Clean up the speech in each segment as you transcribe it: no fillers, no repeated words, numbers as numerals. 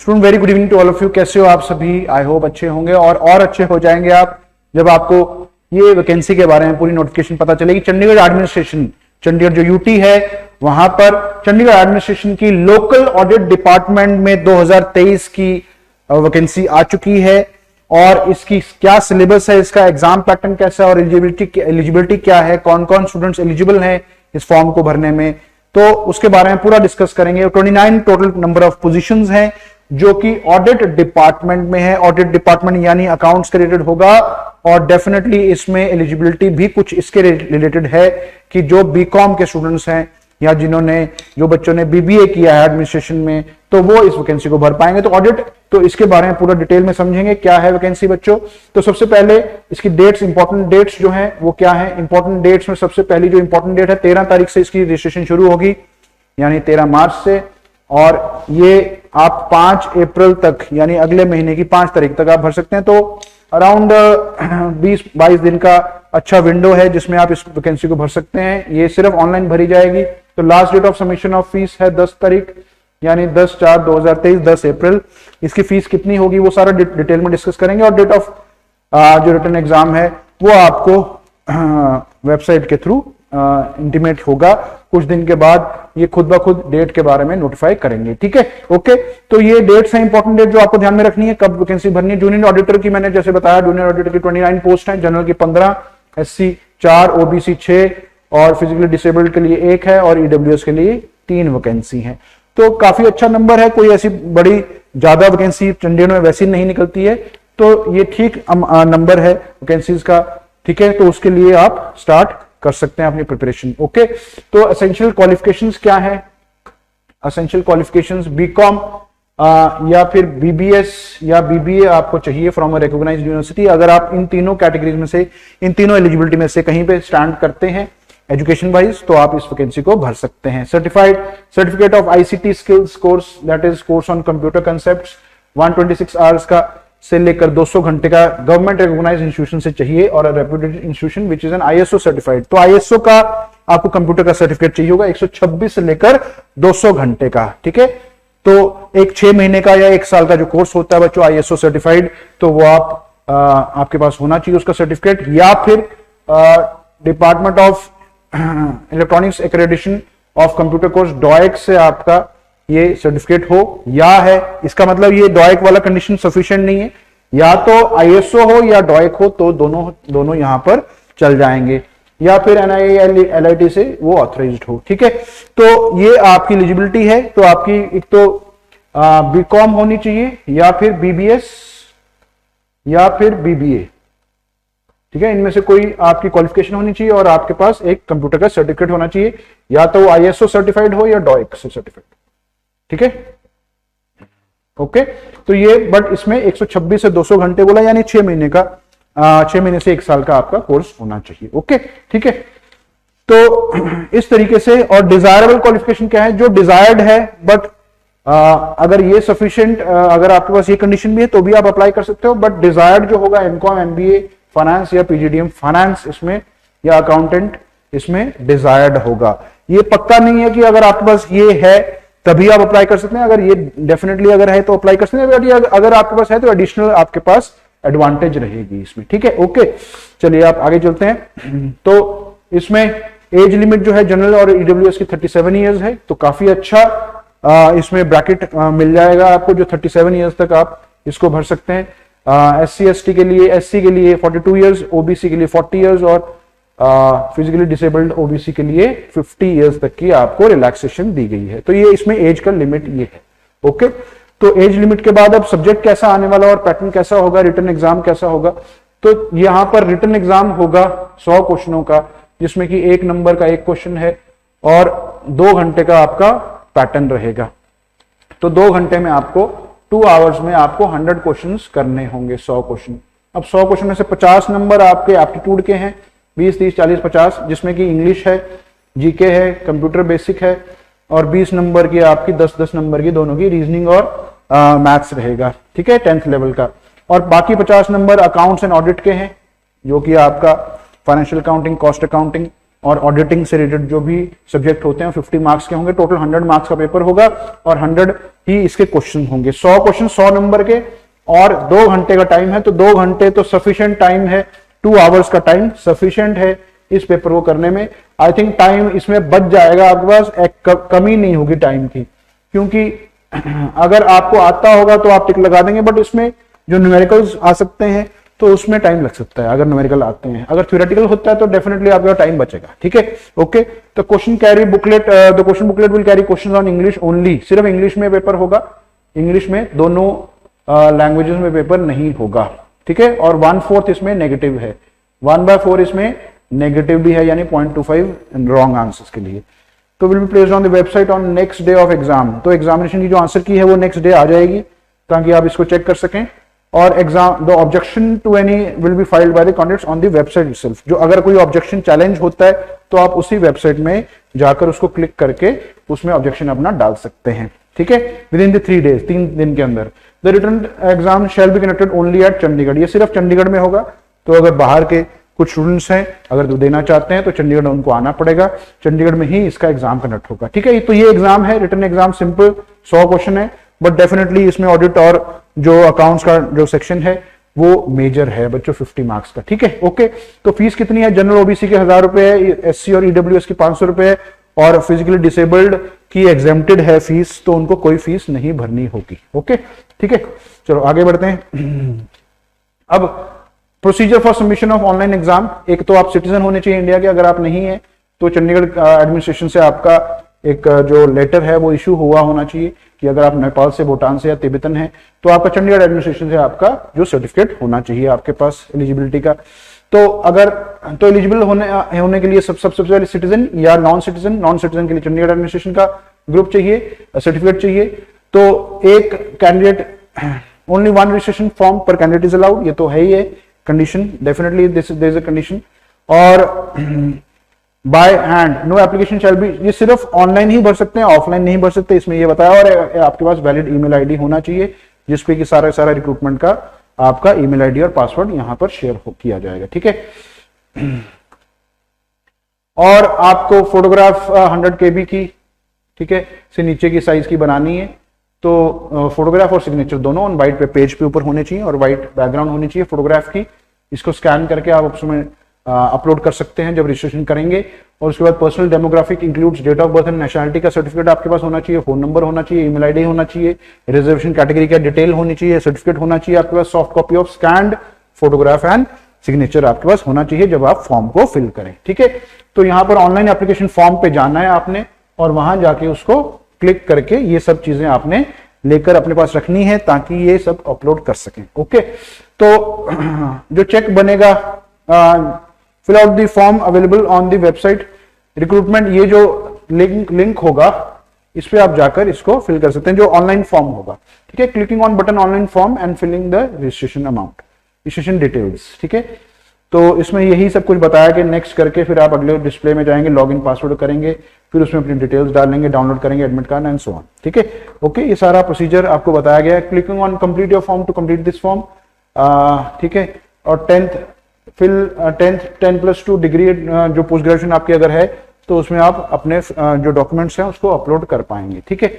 Student very good evening to all of you. कैसे हो आप सभी? आई होप अच्छे होंगे और अच्छे हो जाएंगे आप जब आपको ये वैकेंसी के बारे में पूरी नोटिफिकेशन पता चलेगी। चंडीगढ़ एडमिनिस्ट्रेशन, चंडीगढ़ जो यूटी है वहां पर चंडीगढ़ एडमिनिस्ट्रेशन की लोकल ऑडिट डिपार्टमेंट में 2023 की वैकेंसी आ चुकी है और इसकी क्या सिलेबस है, इसका एग्जाम पैटर्न कैसा है और एलिजिबिलिटी क्या है, कौन कौन स्टूडेंट्स एलिजिबल हैं इस फॉर्म को भरने में, तो उसके बारे में पूरा डिस्कस करेंगे। 29 टोटल नंबर ऑफ पोजीशंस हैं जो कि ऑडिट डिपार्टमेंट में है। ऑडिट डिपार्टमेंट यानी अकाउंट्स के रिलेटेड होगा और डेफिनेटली इसमें एलिजिबिलिटी भी कुछ इसके रिलेटेड है कि जो बीकॉम के स्टूडेंट्स हैं या जो बच्चों ने बीबीए किया है एडमिनिस्ट्रेशन में, तो वो इस वैकेंसी को भर पाएंगे। तो ऑडिट, तो इसके बारे में पूरा डिटेल में समझेंगे क्या है वैकेंसी बच्चों। तो सबसे पहले इसकी डेट्स, इंपॉर्टेंट डेट्स जो हैं वो क्या है। इंपॉर्टेंट डेट्स में सबसे पहली जो इंपॉर्टेंट डेट है 13 तारीख से इसकी रजिस्ट्रेशन शुरू होगी, यानी 13 मार्च से, और ये आप 5 अप्रैल तक यानी अगले महीने की 5 तारीख तक आप भर सकते हैं। तो अराउंड 20-22 दिन का अच्छा विंडो है जिसमें आप इस वैकेंसी को भर सकते हैं। ये सिर्फ ऑनलाइन भरी जाएगी। तो last date of submission of fees है 10 तारीख यानी 10/4/2023, 10 अप्रैल। इसकी फीस कितनी होगी वो सारा डिटेल में डिस्कस करेंगे। और डेट ऑफ जो रिटन एग्जाम है वो आपको वेबसाइट के थ्रू इंटीमेट होगा। कुछ दिन के बाद ये खुद ब खुद डेट के बारे में नोटिफाई करेंगे। ठीक है, ओके। तो ये डेट्स हैं इंपॉर्टेंट डेट जो आपको ध्यान में रखनी है कब वैकेंसी भरनी है। जूनियर ऑडिटर की मैंने जैसे बताया, जूनियर ऑडिटर की 29 पोस्ट है, जनरल की 15, एससी 4, ओबीसी 6 और फिजिकली डिसेबल्ड के लिए 1 है और ईडब्ल्यूएस के लिए 3 वैकेंसी है। तो काफी अच्छा नंबर है। कोई ऐसी बड़ी ज्यादा वैकेंसी चंडीगढ़ में वैसी नहीं निकलती है, तो ये ठीक नंबर है वैकेंसीज का। ठीक है, तो उसके लिए आप स्टार्ट कर सकते हैं अपनी प्रिपरेशन। ओके, तो एसेंशियल क्वालिफिकेशंस क्या है। एसेंशियल क्वालिफिकेशंस बीकॉम या फिर बीबीएस या बीबीए आपको चाहिए फ्रॉम अ रिकॉग्नाइज्ड यूनिवर्सिटी। अगर आप इन तीनों कैटेगरीज में से, इन तीनों एलिजिबिलिटी में से कहीं पे स्टैंड करते हैं एजुकेशन वाइज, तो आप इस वैकेंसी को भर सकते हैं। Certificate of ICT skills course, that is course on computer concepts, 126 hours का से लेकर 200 घंटे का गवर्नमेंट रिकॉग्नाइज्ड इंस्टीट्यूशन से चाहिए और reputed institution which is an ISO certified. तो आईएसओ का आपको कंप्यूटर का सर्टिफिकेट चाहिए होगा 126 से लेकर 200 घंटे का। ठीक है, तो एक 6 महीने का या 1 साल का जो कोर्स होता है बच्चों आईएसओ सर्टिफाइड, तो वो आपके पास होना चाहिए उसका सर्टिफिकेट। या फिर department of electronics accreditation of computer course DOEACC से आपका ये सर्टिफिकेट हो या है। इसका मतलब ये डॉएक वाला कंडीशन सफिशिएंट नहीं है, या तो आईएसओ हो या डॉएक हो, तो दोनों यहां पर चल जाएंगे। या फिर एनआईए एलआईटी से वो ऑथराइज्ड हो। ठीक है, तो ये आपकी एलिजिबिलिटी है। तो आपकी एक तो बीकॉम होनी चाहिए या फिर बीबीएस या फिर बीबीए। ठीक है, इनमें से कोई आपकी क्वालिफिकेशन होनी चाहिए और आपके पास एक कंप्यूटर का सर्टिफिकेट होना चाहिए, या तो आईएसओ सर्टिफाइड हो या डॉएक से सर्टिफाइड। ठीक है, ओके। तो ये बट इसमें 126 से 200 घंटे बोला, यानी 6 महीने का 6 महीने से 1 साल का आपका कोर्स होना चाहिए। ओके, ठीक है। तो इस तरीके से, और डिजायरेबल क्वालिफिकेशन क्या है, जो डिजायर्ड है बट अगर ये सफिशिएंट, अगर आपके पास ये कंडीशन भी है तो भी आप अप्लाई कर सकते हो। बट डिजायर्ड जो होगा एमकॉम, एमबीए, फाइनेंस या पीजीडीएम फाइनेंस इसमें, या अकाउंटेंट इसमें डिजायर्ड होगा। ये पक्का नहीं है कि अगर आपके पास ये है तभी आप अप्लाई कर सकते हैं। अगर ये डेफिनेटली अगर है तो अप्लाई कर सकते हैं, अगर आपके पास है तो एडिशनल आपके पास एडवांटेज रहेगी इसमें। ठीक है, ओके। चलिए आप आगे चलते हैं। तो इसमें एज लिमिट जो है जनरल और ईडब्ल्यूएस की 37 ईयर्स है, तो काफी अच्छा इसमें ब्रैकेट मिल जाएगा आपको, जो 37 ईयर्स तक आप इसको भर सकते हैं। एससी एसटी के लिए, एससी के लिए 42 ईयर्स, ओबीसी के लिए 40 ईयर्स और फिजिकली डिसेबल्ड ओबीसी के लिए 50 इयर्स तक की आपको रिलैक्सेशन दी गई है। तो ये इसमें एज का लिमिट ये है। ओके, तो एज लिमिट के बाद अब सब्जेक्ट कैसा आने वाला और पैटर्न कैसा होगा, रिटन एग्जाम कैसा होगा। तो यहां पर रिटन एग्जाम होगा 100 क्वेश्चनों का, जिसमें कि 1 नंबर का 1 क्वेश्चन है और 2 घंटे का आपका पैटर्न रहेगा। तो 2 घंटे में आपको 2 आवर्स में आपको 100 क्वेश्चन करने होंगे, 100 क्वेश्चन। अब 100 क्वेश्चन में से 50 नंबर आपके एप्टीट्यूड के हैं, 20, 30, 40, 50, जिसमें कि इंग्लिश है, जीके है, कंप्यूटर बेसिक है, और 20 नंबर की आपकी 10-10 नंबर की दोनों की रीजनिंग और मैथ्स रहेगा। ठीक है, 10th लेवल का। और बाकी 50 नंबर अकाउंट्स एंड ऑडिट के हैं, जो कि आपका फाइनेंशियल अकाउंटिंग, कॉस्ट अकाउंटिंग, और ऑडिटिंग से रिलेटेड जो भी सब्जेक्ट होते हैं 50 मार्क्स के होंगे। टोटल 100 मार्क्स का पेपर होगा और 100 ही इसके क्वेश्चन होंगे। 100 क्वेश्चन 100 नंबर के और 2 घंटे का टाइम है, तो 2 घंटे तो सफिशिएंट टाइम है, 2 आवर्स का टाइम सफिशिएंट है इस पेपर को करने में। आई थिंक टाइम इसमें बच जाएगा आपके पास, एक कमी नहीं होगी टाइम की, क्योंकि अगर आपको आता होगा तो आप टिक लगा देंगे, बट इसमें जो न्यूमेरिकल्स आ सकते हैं तो उसमें टाइम लग सकता है अगर न्यूमेरिकल आते हैं। अगर थ्योरेटिकल होता है तो डेफिनेटली आपका टाइम बचेगा, ठीक है। ओके, तो question carry booklet, the question booklet will carry questions on English only. सिर्फ इंग्लिश में पेपर होगा, इंग्लिश में, दोनों लैंग्वेजेस में पेपर नहीं होगा, ठीक है। और 1/4 इसमें नेगेटिव है, 1/4 इसमें नेगेटिव भी है, यानी 0.25 रॉन्ग आंसर्स के लिए। तो will be placed on the website on next day of exam. तो एग्जामिनेशन की जो आंसर की है वो नेक्स्ट डे आ जाएगी, ताकि आप इसको चेक कर सकें। और exam the objection to any will be filed by the candidates on the website itself. जो अगर कोई ऑब्जेक्शन चैलेंज होता है तो आप उसी वेबसाइट में जाकर उसको क्लिक करके उसमें ऑब्जेक्शन अपना डाल सकते हैं, ठीक है, विद इन द 3 डेज, 3 दिन के अंदर। The written exam shall be conducted only at Chandigarh. ये सिर्फ चंडीगढ़ में होगा, तो अगर बाहर के कुछ स्टूडेंट्स हैं अगर तो देना चाहते हैं तो चंडीगढ़ उनको आना पड़ेगा, चंडीगढ़ में ही इसका एग्जाम कंडक्ट होगा, ठीक है। तो ये एग्जाम है, रिटन एग्जाम, सिंपल 100 क्वेश्चन है, बट डेफिनेटली इसमें ऑडिट और जो अकाउंट्स का जो सेक्शन है वो मेजर है बच्चों, 50 मार्क्स का, ठीक है। ओके, तो फीस कितनी है? जनरल ओबीसी के 1000 रुपए है, एससी और ईडब्ल्यूएस की 500 रुपए है, और फिजिकली डिसेबल्ड की एग्जेम्प्टेड है फीस, तो उनको कोई फीस नहीं भरनी होगी। ओके, ठीक है, चलो आगे बढ़ते हैं। अब procedure for submission of online exam. एक तो आप सिटीजन होने चाहिए इंडिया के, अगर आप नहीं है तो चंडीगढ़ एडमिनिस्ट्रेशन से आपका एक जो लेटर है वो इशू हुआ होना चाहिए कि अगर आप नेपाल से, भूटान से या तिब्बतन है तो आपका चंडीगढ़ एडमिनिस्ट्रेशन से आपका जो सर्टिफिकेट होना चाहिए आपके पास एलिजिबिलिटी का। तो अगर तो एलिजिबल होने के लिए सबसे पहले सिटीजन या नॉन सिटीजन के लिए चंडीगढ़ एडमिनिस्ट्रेशन का ग्रुप चाहिए, सर्टिफिकेट चाहिए। तो एक कैंडिडेट, ओनली 1 रजिस्ट्रेशन फॉर्म पर कैंडिडेट इज अलाउड, ये तो है ही है condition, definitely this is a condition. और by hand no application shall be, ये सिर्फ ऑनलाइन ही भर सकते हैं, ऑफलाइन नहीं भर सकते, इसमें ये बताया। और आपके पास वैलिड ईमेल आईडी होना चाहिए जिसपे कि सारा रिक्रूटमेंट का आपका ईमेल आईडी और पासवर्ड यहां पर शेयर किया जाएगा, ठीक है। और आपको फोटोग्राफ 100 KB की, ठीक है, से नीचे की साइज की बनानी है। तो फोटोग्राफ और सिग्नेचर दोनों ऑन वाइट पेज पे ऊपर होने चाहिए और वाइट बैकग्राउंड होनी चाहिए फोटोग्राफ की। इसको स्कैन करके आप उसमें अपलोड कर सकते हैं जब रजिस्ट्रेशन करेंगे। और उसके बाद personal demographic includes date of birth and nationality का सर्टिफिकेट आपके पास होना चाहिए, फोन नंबर होना चाहिए, ईमेल आईडी होना चाहिए, रिजर्वेशन कैटेगरी का डिटेल होनी चाहिए, सर्टिफिकेट होना चाहिए आपके पास, soft copy of scanned photograph and signature आपके पास होना चाहिए जब आप फॉर्म को फिल करें, ठीक है। तो यहाँ पर ऑनलाइन एप्लीकेशन फॉर्म पे जाना है आपने और वहां जाके उसको क्लिक करके ये सब चीजें आपने लेकर अपने पास रखनी है ताकि ये सब अपलोड कर सकें। ओके, तो जो चेक बनेगा, fill out the form available on the website recruitment, ये जो लिंक होगा इस पे आप जाकर इसको फिल कर सकते हैं, जो ऑनलाइन फॉर्म होगा, ठीक है। Clicking on button online form and filling the registration amount, registration details, ठीक है। तो इसमें यही सब कुछ बताया कि नेक्स्ट करके फिर आप अगले डिस्प्ले में जाएंगे, लॉगिन पासवर्ड करेंगे, फिर उसमें अपनी डिटेल्स डालेंगे, डाउनलोड करेंगे admit card and so on, ठीक है। ओके, ये सारा प्रोसीजर आपको बताया गया है। Clicking on complete your form to complete this form, ठीक है। और 10+2 डिग्री जो पोस्ट ग्रेजुएशन आपकी अगर है तो उसमें आप अपने जो डॉक्यूमेंट्स हैं उसको अपलोड कर पाएंगे, ठीक है।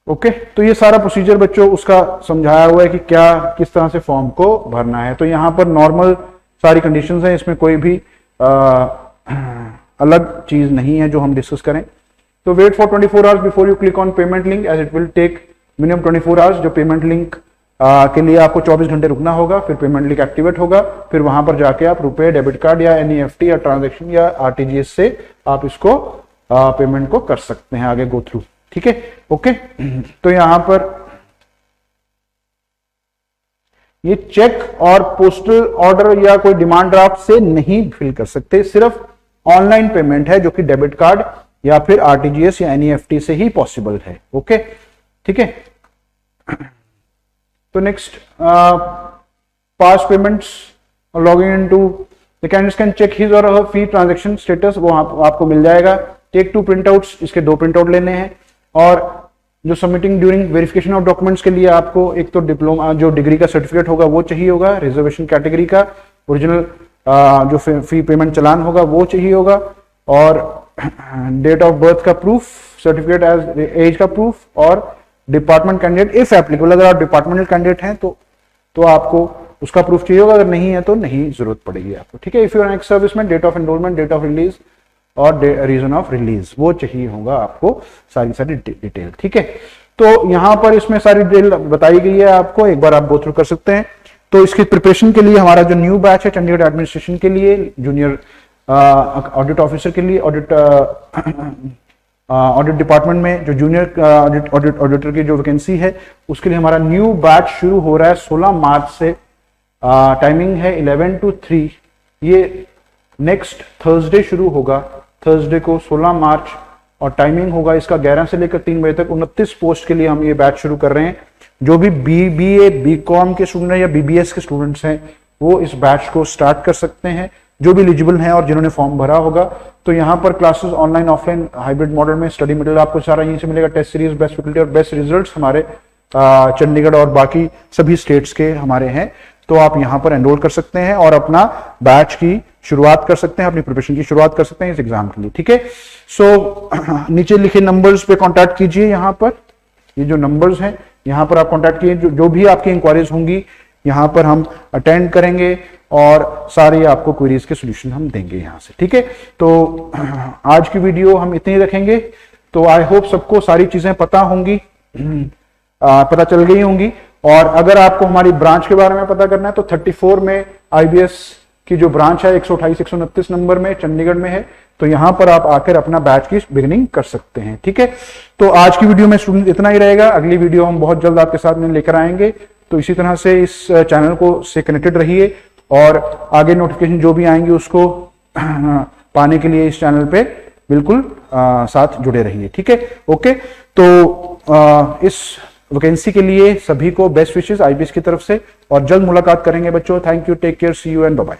ओके, तो ये सारा प्रोसीजर बच्चों उसका समझाया हुआ है कि क्या किस तरह से फॉर्म को भरना है। तो यहाँ पर नॉर्मल सारी कंडीशंस हैं, इसमें कोई भी अलग चीज नहीं है जो हम डिस्कस करें। तो wait for 24 hours before you click on payment link as it will take minimum 24 hours. जो पेमेंट लिंक के लिए आपको 24 घंटे रुकना होगा, फिर पेमेंट लिंक एक्टिवेट होगा, फिर वहां पर जाके आप रुपए, डेबिट कार्ड या एनईएफटी या ट्रांजेक्शन या आरटीजीएस से आप इसको पेमेंट को कर सकते हैं आगे गो थ्रू, ठीक है। ओके, तो यहां पर ये चेक और पोस्टल ऑर्डर या कोई डिमांड ड्राफ्ट से नहीं फिल कर सकते, सिर्फ ऑनलाइन पेमेंट है जो कि डेबिट कार्ड या फिर आरटीजीएस या एनईएफटी से ही पॉसिबल है। ओके, ठीक है। तो next past payments logging into the candidate can check his or her fee transaction status, वो आपको मिल जाएगा। टेक 2 प्रिंटआउट्स, इसके 2 प्रिंटआउट लेने हैं। और जो submitting during verification of documents के लिए आपको एक तो डिप्लोमा जो डिग्री का सर्टिफिकेट होगा वो चाहिए होगा, रिजर्वेशन कैटेगरी का ओरिजिनल जो फी पेमेंट चालान होगा वो चाहिए होगा, और डेट ऑफ बर्थ का प्रूफ, सर्टिफिकेट एज एज का प्रूफ, और डिपार्टमेंट कैंडिडेट इफ एप्लीकेबल, अगर आप डिपार्टमेंटल कैंडिडेट हैं तो आपको उसका प्रूफ चाहिए होगा, अगर नहीं है तो नहीं जरूरत पड़ेगी आपको, ठीक है। If you are ex serviceman, date of enrolment, date of release और रीजन ऑफ रिलीज वो चाहिए होगा आपको, सारी डिटेल, ठीक है। तो यहां पर इसमें सारी डिटेल बताई गई है आपको, एक बार आप गो थ्रू कर सकते हैं। तो इसकी प्रिपरेशन के लिए हमारा जो न्यू बैच है चंडीगढ़ एडमिनिस्ट्रेशन के लिए, जूनियर ऑडिट ऑफिसर के लिए, ऑडिट डिपार्टमेंट में जो जूनियर ऑडिटर की जो वैकेंसी है उसके लिए हमारा न्यू बैच शुरू हो रहा है 16 मार्च से। टाइमिंग है 11 to 3। ये नेक्स्ट थर्सडे शुरू होगा, थर्सडे को 16 मार्च, और टाइमिंग होगा इसका 11 से लेकर 3 बजे तक। 29 पोस्ट के लिए हम ये बैच शुरू कर रहे हैं। जो भी BBA BCom के स्टूडेंट हैं या BBS के स्टूडेंट्स हैं वो इस बैच को स्टार्ट कर सकते हैं, जो भी एलिजिबल हैं और जिन्होंने फॉर्म भरा होगा। तो यहाँ पर classes online offline hybrid model में, स्टडी मटेरियल आपको सारा यहीं से मिलेगा, टेस्ट सीरीज, बेस्ट फैकल्टी और बेस्ट रिजल्ट्स हमारे चंडीगढ़ और बाकी सभी स्टेट्स के हमारे हैं। तो आप यहाँ पर एनरोल कर सकते हैं और अपना बैच की शुरुआत कर सकते हैं, अपनी प्रिपरेशन की शुरुआत कर सकते हैं इस एग्जाम के लिए, ठीक है। सो नीचे लिखे नंबर्स पे कांटेक्ट कीजिए। यहाँ पर ये जो नंबर्स हैं यहाँ पर आप कांटेक्ट कीजिए, जो भी आपकी इंक्वायरीज होंगी यहाँ पर हम अटेंड करेंगे और सारे आपको क्वेरीज के सॉल्यूशन हम देंगे यहाँ से, ठीक है। तो आज की वीडियो हम इतनी रखेंगे। तो आई होप सबको सारी चीजें पता होंगी, पता चल गई होंगी। और अगर आपको हमारी ब्रांच के बारे में पता करना है तो 34 में IBS की जो ब्रांच है 128 129 नंबर में चंडीगढ़ में है, तो यहां पर आप आकर अपना बैच की बिगिनिंग कर सकते हैं, ठीक है। तो आज की वीडियो में स्टूडेंट इतना ही रहेगा। अगली वीडियो हम बहुत जल्द आपके साथ में लेकर आएंगे। तो इसी तरह से इस चैनल को से कनेक्टेड रहिए और आगे नोटिफिकेशन जो भी आएंगे उसको पाने के लिए इस चैनल पे बिल्कुल साथ जुड़े रहिए, ठीक है। ओके, तो इस वैकेंसी के लिए सभी को बेस्ट विशेस IBS की तरफ से, और जल्द मुलाकात करेंगे बच्चों। Thank you, take care, see you and bye bye.